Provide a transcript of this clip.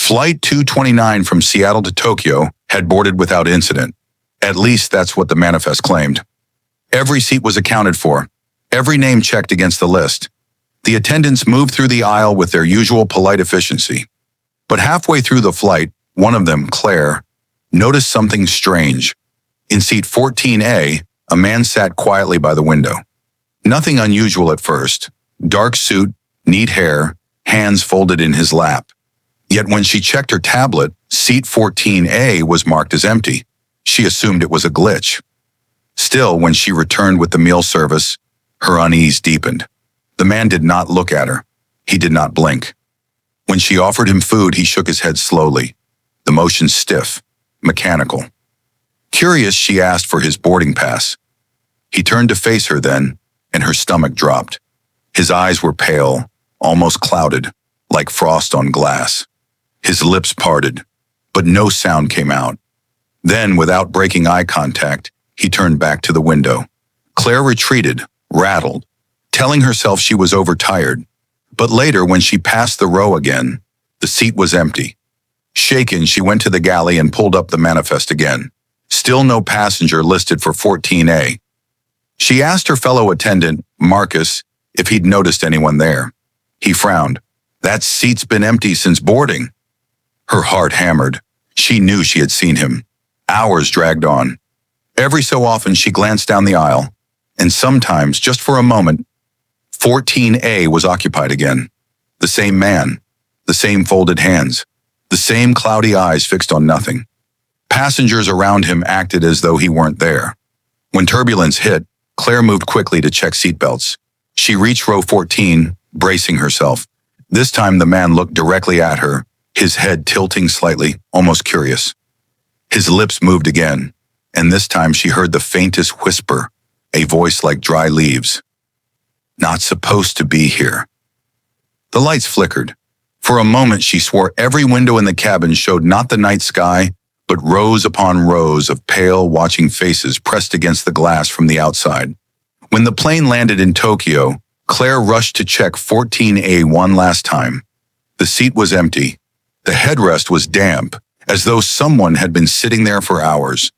Flight 229 from Seattle to Tokyo had boarded without incident. At least that's what the manifest claimed. Every seat was accounted for, every name checked against the list. The attendants moved through the aisle with their usual polite efficiency. But halfway through the flight, one of them, Claire, noticed something strange. In seat 14A, a man sat quietly by the window. Nothing unusual at first. Dark suit, neat hair, hands folded in his lap. Yet when she checked her tablet, seat 14A was marked as empty. She assumed it was a glitch. Still, when she returned with the meal service, her unease deepened. The man did not look at her. He did not blink. When she offered him food, he shook his head slowly, the motion stiff, mechanical. Curious, she asked for his boarding pass. He turned to face her then, and her stomach dropped. His eyes were pale, almost clouded, like frost on glass. His lips parted, but no sound came out. Then, without breaking eye contact, he turned back to the window. Claire retreated, rattled, telling herself she was overtired. But later, when she passed the row again, the seat was empty. Shaken, she went to the galley and pulled up the manifest again. Still no passenger listed for 14A. She asked her fellow attendant, Marcus, if he'd noticed anyone there. He frowned. That seat's been empty since boarding. Her heart hammered. She knew she had seen him. Hours dragged on. Every so often she glanced down the aisle, and sometimes, just for a moment, 14A was occupied again. The same man, the same folded hands, the same cloudy eyes fixed on nothing. Passengers around him acted as though he weren't there. When turbulence hit, Claire moved quickly to check seatbelts. She reached row 14, bracing herself. This time the man looked directly at her, his head tilting slightly, almost curious. His lips moved again, and this time she heard the faintest whisper, a voice like dry leaves. Not supposed to be here. The lights flickered. For a moment she swore every window in the cabin showed not the night sky, but rows upon rows of pale, watching faces pressed against the glass from the outside. When the plane landed in Tokyo, Claire rushed to check 14A one last time. The seat was empty. The headrest was damp, as though someone had been sitting there for hours.